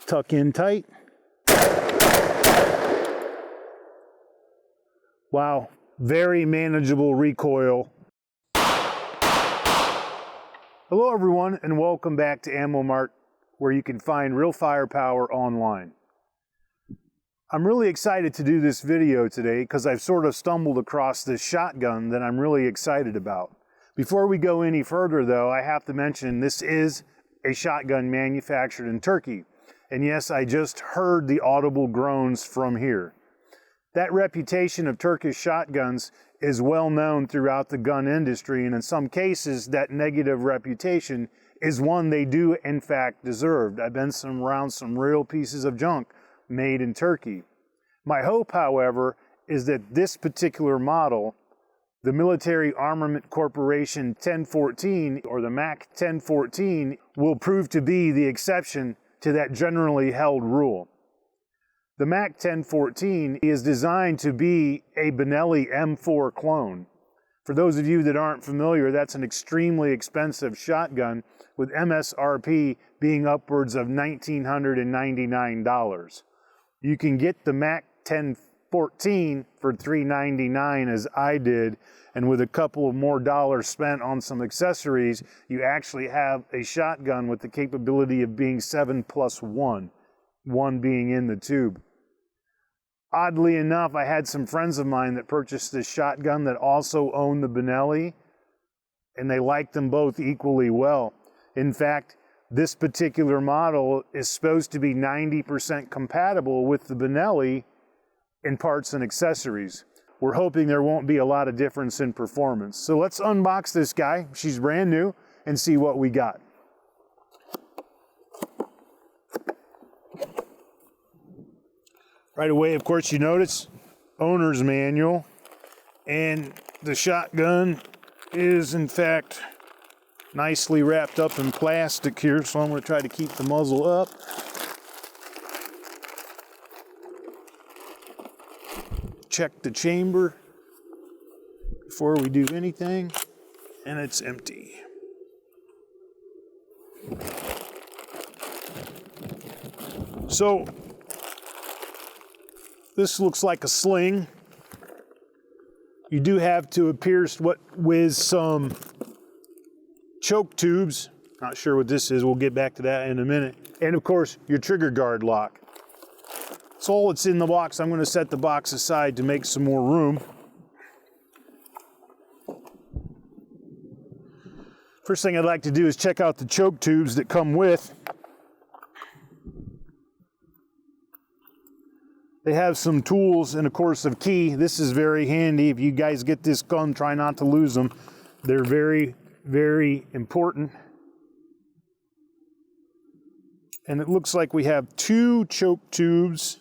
Tuck in tight. Wow, very manageable recoil. Hello everyone, and welcome back to AmmoMart, where you can find real firepower online. I'm really excited to do this video today because I've sort of stumbled across this shotgun that I'm really excited about. Before we go any further though, I have to mention this is a shotgun manufactured in Turkey. And yes, I just heard the audible groans from here. That reputation of Turkish shotguns is well known throughout the gun industry, and in some cases that negative reputation is one they do in fact deserve. I've been around some real pieces of junk made in Turkey. My hope, however, is that this particular model, the Military Armament Corporation 1014, or the MAC 1014, will prove to be the exception to that generally held rule. The MAC 1014 is designed to be a Benelli M4 Clone. For those of you that aren't familiar, that's an extremely expensive shotgun with MSRP being upwards of $1,999. You can get the MAC 1014 for $399 as I did, and with a couple of more dollars spent on some accessories, you actually have a shotgun with the capability of being 7+1, one being in the tube. Oddly enough, I had some friends of mine that purchased this shotgun that also owned the Benelli, and they liked them both equally well. In fact, this particular model is supposed to be 90% compatible with the Benelli in parts and accessories. We're hoping there won't be a lot of difference in performance. So let's unbox this guy, she's brand new, and see what we got. Right away, of course, you notice owner's manual, and the shotgun is in fact nicely wrapped up in plastic here, so I'm going to try to keep the muzzle up. Check the chamber before we do anything, and it's empty. So this looks like a sling. You do have to pierce with some choke tubes. Not sure what this is. We'll get back to that in a minute. And of course, your trigger guard lock. That's all that's in the box. I'm going to set the box aside to make some more room. First thing I'd like to do is check out the choke tubes that come with. They have some tools and of course a key. This is very handy. If you guys get this gun, try not to lose them. They're very, very important. And it looks like we have two choke tubes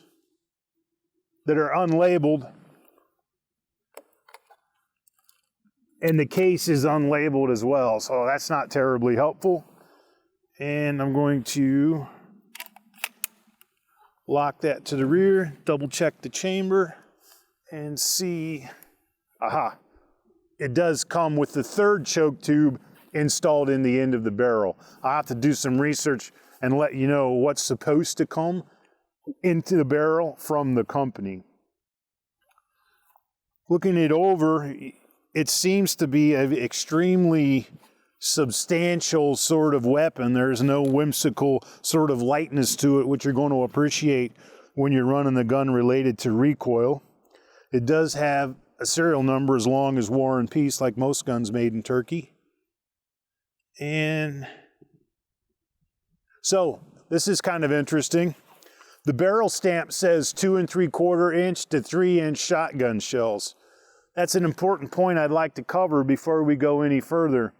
that are unlabeled. And the case is unlabeled as well, so that's not terribly helpful. And I'm going to lock that to the rear, double check the chamber, and see, aha, it does come with the third choke tube installed in the end of the barrel. I'll have to do some research and let you know what's supposed to come into the barrel from the company. Looking it over, it seems to be an extremely substantial sort of weapon. There's no whimsical sort of lightness to it, which you're going to appreciate when you're running the gun related to recoil. It does have a serial number as long as War and Peace, like most guns made in Turkey. And so this is kind of interesting. The barrel stamp says 2 3/4 inch to 3 inch shotgun shells. That's an important point I'd like to cover before we go any further.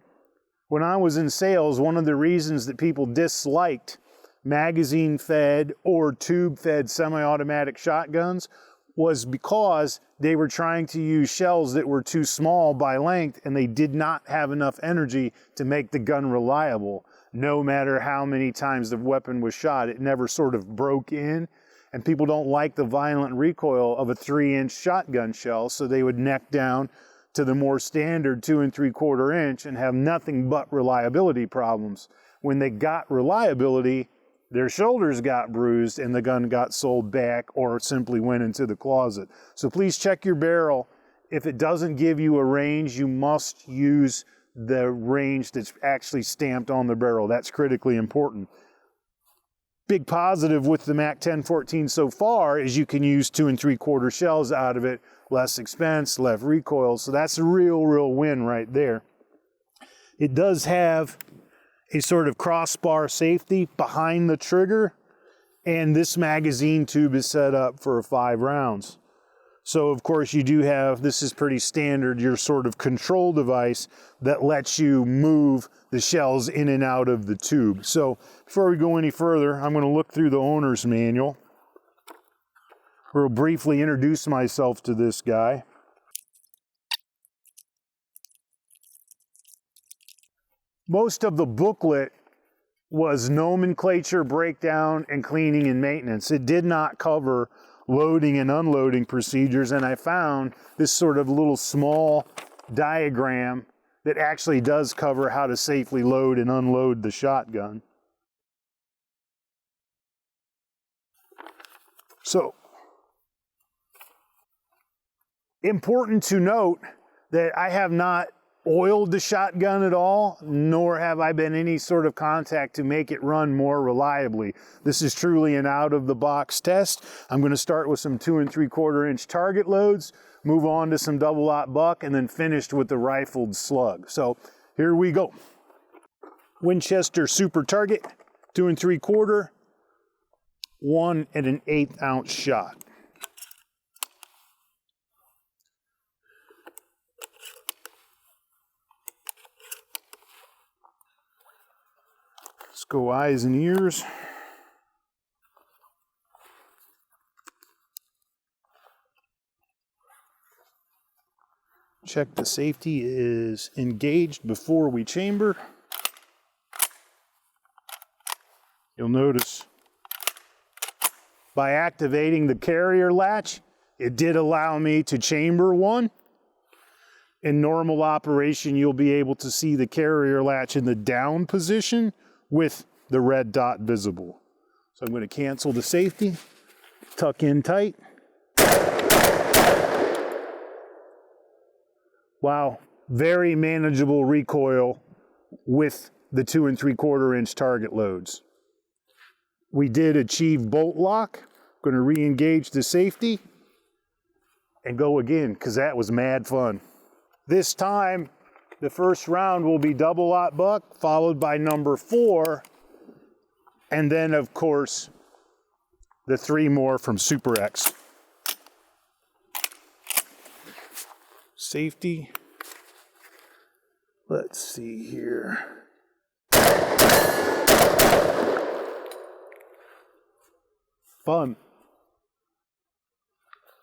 When I was in sales, one of the reasons that people disliked magazine-fed or tube-fed semi-automatic shotguns was because they were trying to use shells that were too small by length, and they did not have enough energy to make the gun reliable. No matter how many times the weapon was shot, it never sort of broke in, and people don't like the violent recoil of a 3-inch shotgun shell, so they would neck down to the more standard 2 3/4 inch and have nothing but reliability problems. When they got reliability, their shoulders got bruised and the gun got sold back or simply went into the closet. So please check your barrel. If it doesn't give you a range, you must use the range that's actually stamped on the barrel. That's critically important. Big positive with the MAC 1014 so far is you can use 2 3/4 shells out of it, less expense, less recoil. So that's a real win right there. It does have a sort of crossbar safety behind the trigger, and this magazine tube is set up for 5 rounds. So of course you do have, this is pretty standard, your sort of control device that lets you move the shells in and out of the tube. So before we go any further, I'm going to look through the owner's manual. We'll briefly introduce myself to this guy. Most of the booklet was nomenclature, breakdown, and cleaning and maintenance. It did not cover loading and unloading procedures, and I found this sort of little small diagram that actually does cover how to safely load and unload the shotgun. So, important to note that I have not oiled the shotgun at all, nor have I been any sort of contact to make it run more reliably. This is truly an out-of-the-box test. I'm going to start with some 2 3/4 inch target loads, move on to some double-aught buck, and then finished with the rifled slug. So here we go. Winchester Super Target, 2 3/4, 1 1/8 ounce shot. Let's go eyes and ears. Check the safety is engaged before we chamber. You'll notice by activating the carrier latch, it did allow me to chamber one. In normal operation, you'll be able to see the carrier latch in the down position with the red dot visible. So I'm going to cancel the safety, tuck in tight. Wow, very manageable recoil with the 2 3/4 inch target loads. We did achieve bolt lock. I'm going to re-engage the safety and go again because that was mad fun. This time, the first round will be double-aught buck, followed by number 4, and then, of course, the 3 more from Super X. Safety. Let's see here. Fun.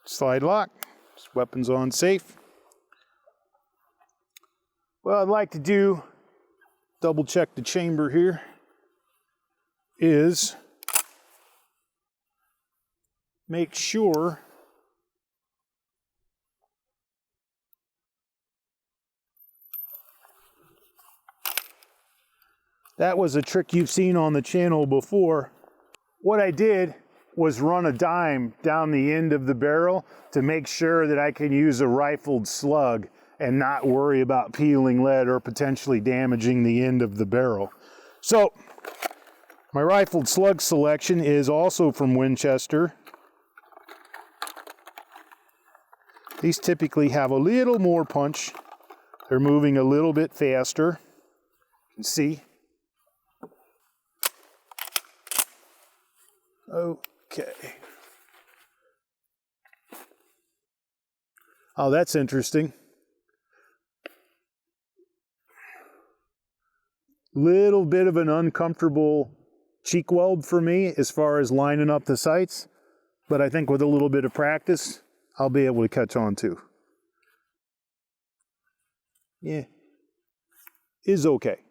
Slide lock. Weapons on safe. What I'd like to do, double check the chamber here, is make sure that was a trick you've seen on the channel before. What I did was run a dime down the end of the barrel to make sure that I can use a rifled slug and not worry about peeling lead or potentially damaging the end of the barrel. So, my rifled slug selection is also from Winchester. These typically have a little more punch. They're moving a little bit faster. You can see. Okay. Oh, that's interesting. Little bit of an uncomfortable cheek weld for me as far as lining up the sights, but I think with a little bit of practice, I'll be able to catch on too. Yeah, is okay.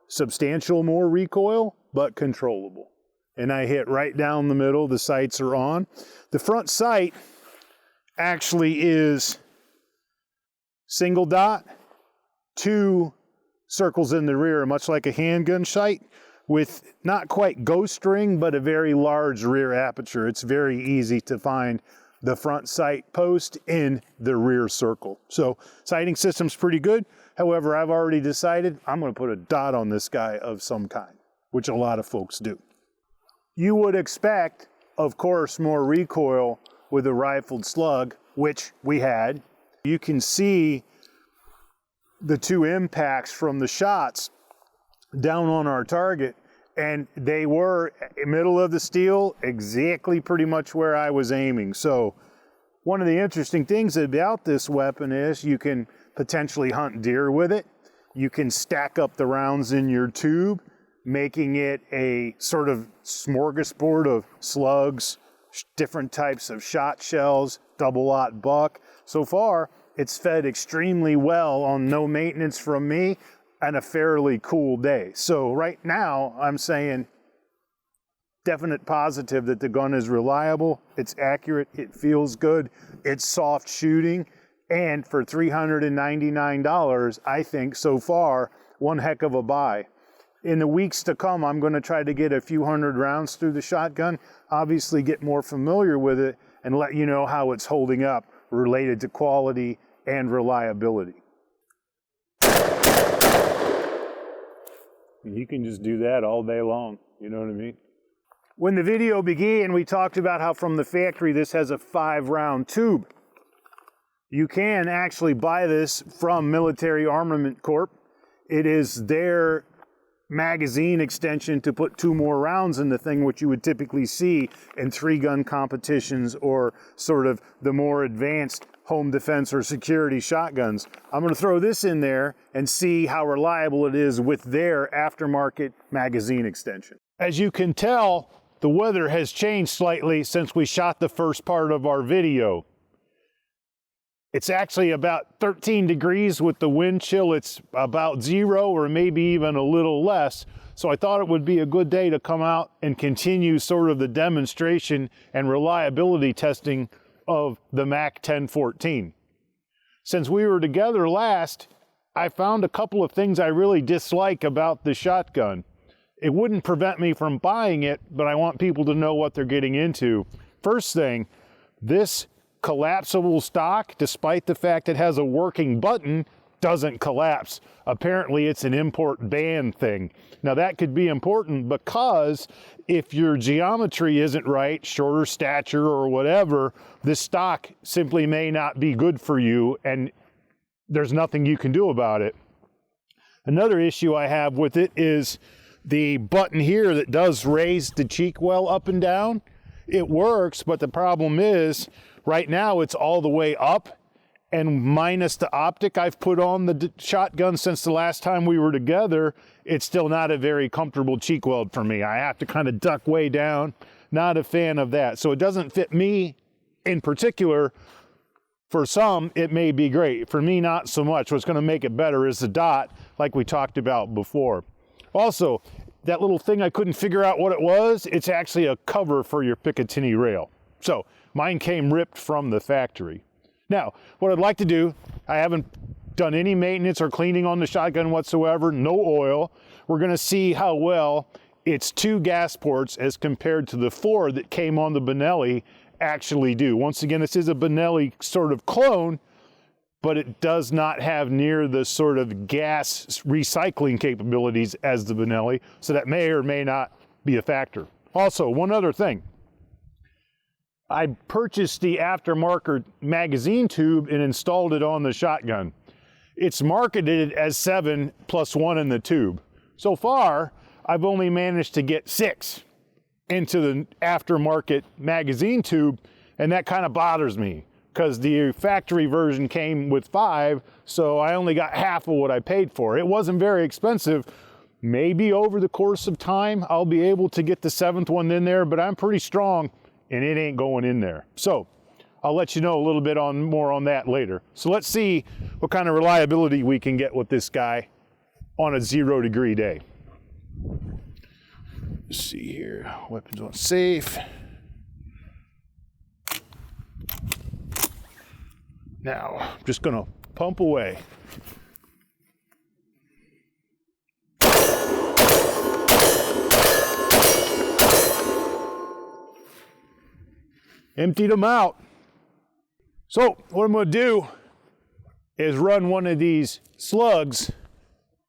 Substantial more recoil, but controllable. And I hit right down the middle, the sights are on. The front sight actually is single dot, 2 circles in the rear, much like a handgun sight, with not quite ghost ring, but a very large rear aperture. It's very easy to find the front sight post in the rear circle. So sighting system's pretty good. However, I've already decided I'm going to put a dot on this guy of some kind, which a lot of folks do. You would expect, of course, more recoil with a rifled slug, which we had. You can see the 2 impacts from the shots down on our target, and they were middle of the steel, exactly pretty much where I was aiming. So one of the interesting things about this weapon is you can potentially hunt deer with it. You can stack up the rounds in your tube, making it a sort of smorgasbord of slugs, different types of shot shells, double-aught buck. So far, it's fed extremely well on no maintenance from me and a fairly cool day. So right now, I'm saying definite positive that the gun is reliable, it's accurate, it feels good, it's soft shooting, and for $399, I think so far, one heck of a buy. In the weeks to come, I'm going to try to get a few hundred rounds through the shotgun, obviously get more familiar with it, and let you know how it's holding up related to quality and reliability. You can just do that all day long, you know what I mean? When the video began, we talked about how from the factory this has a 5-round tube. You can actually buy this from Military Armament Corp. It is their magazine extension to put 2 more rounds in the thing, which you would typically see in 3-gun competitions or sort of the more advanced home defense or security shotguns. I'm going to throw this in there and see how reliable it is with their aftermarket magazine extension. As you can tell, the weather has changed slightly since we shot the first part of our video. It's actually about 13 degrees with the wind chill. It's about 0 or maybe even a little less. So I thought it would be a good day to come out and continue sort of the demonstration and reliability testing of the MAC 1014. Since we were together last, I found a couple of things I really dislike about the shotgun. It wouldn't prevent me from buying it, but I want people to know what they're getting into. First thing, this collapsible stock, despite the fact it has a working button, doesn't collapse. Apparently it's an import ban thing. Now that could be important because if your geometry isn't right, shorter stature or whatever, this stock simply may not be good for you and there's nothing you can do about it. Another issue I have with it is the button here that does raise the cheek well up and down. It works, but the problem is right now it's all the way up, and minus the optic I've put on the shotgun since the last time we were together, it's still not a very comfortable cheek weld for me. I have to kind of duck way down. Not a fan of that. So it doesn't fit me in particular. For some, it may be great. For me, not so much. What's going to make it better is the dot, like we talked about before. Also, that little thing I couldn't figure out what it was, it's actually a cover for your Picatinny rail. So mine came ripped from the factory. Now, what I'd like to do, I haven't done any maintenance or cleaning on the shotgun whatsoever, no oil. We're going to see how well its 2 gas ports as compared to the 4 that came on the Benelli actually do. Once again, this is a Benelli sort of clone, but it does not have near the sort of gas recycling capabilities as the Benelli, so that may or may not be a factor. Also, one other thing. I purchased the aftermarket magazine tube and installed it on the shotgun. It's marketed as 7 + 1 in the tube. So far, I've only managed to get 6 into the aftermarket magazine tube, and that kind of bothers me because the factory version came with 5, so I only got half of what I paid for. It wasn't very expensive. Maybe over the course of time, I'll be able to get the 7th one in there, but I'm pretty strong and it ain't going in there. So I'll let you know a little bit more on that later. So let's see what kind of reliability we can get with this guy on a 0-degree day. Let's see here, weapons on safe. Now, I'm just gonna pump away. Emptied them out. So what I'm gonna do is run one of these slugs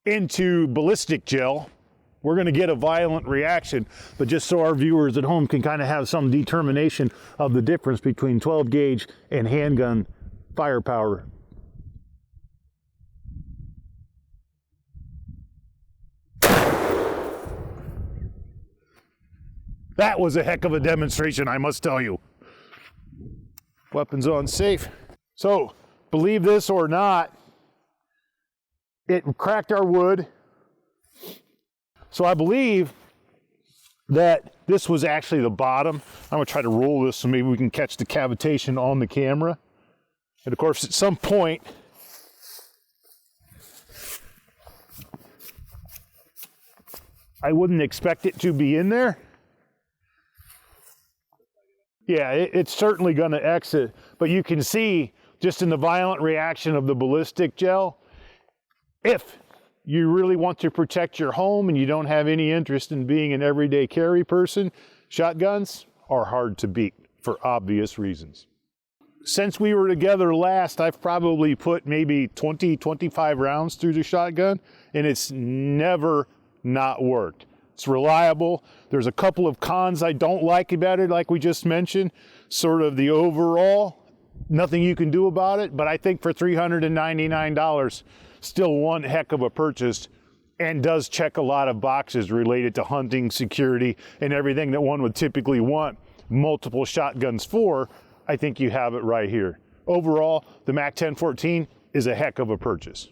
into ballistic gel. We're gonna get a violent reaction, but just so our viewers at home can kind of have some determination of the difference between 12 gauge and handgun firepower. That was a heck of a demonstration, I must tell you. Weapons on safe. So, believe this or not, it cracked our wood. So I believe that this was actually the bottom. I'm gonna try to roll this so maybe we can catch the cavitation on the camera. And of course, at some point, I wouldn't expect it to be in there. Yeah, it's certainly going to exit, but you can see just in the violent reaction of the ballistic gel, if you really want to protect your home and you don't have any interest in being an everyday carry person, shotguns are hard to beat for obvious reasons. Since we were together last, I've probably put maybe 20, 25 rounds through the shotgun, and it's never not worked. It's reliable. There's a couple of cons I don't like about it, like we just mentioned. Sort of the overall, nothing you can do about it, but I think for $399, still one heck of a purchase, and does check a lot of boxes related to hunting, security, and everything that one would typically want multiple shotguns for. I think you have it right here. Overall, the MAC 1014 is a heck of a purchase.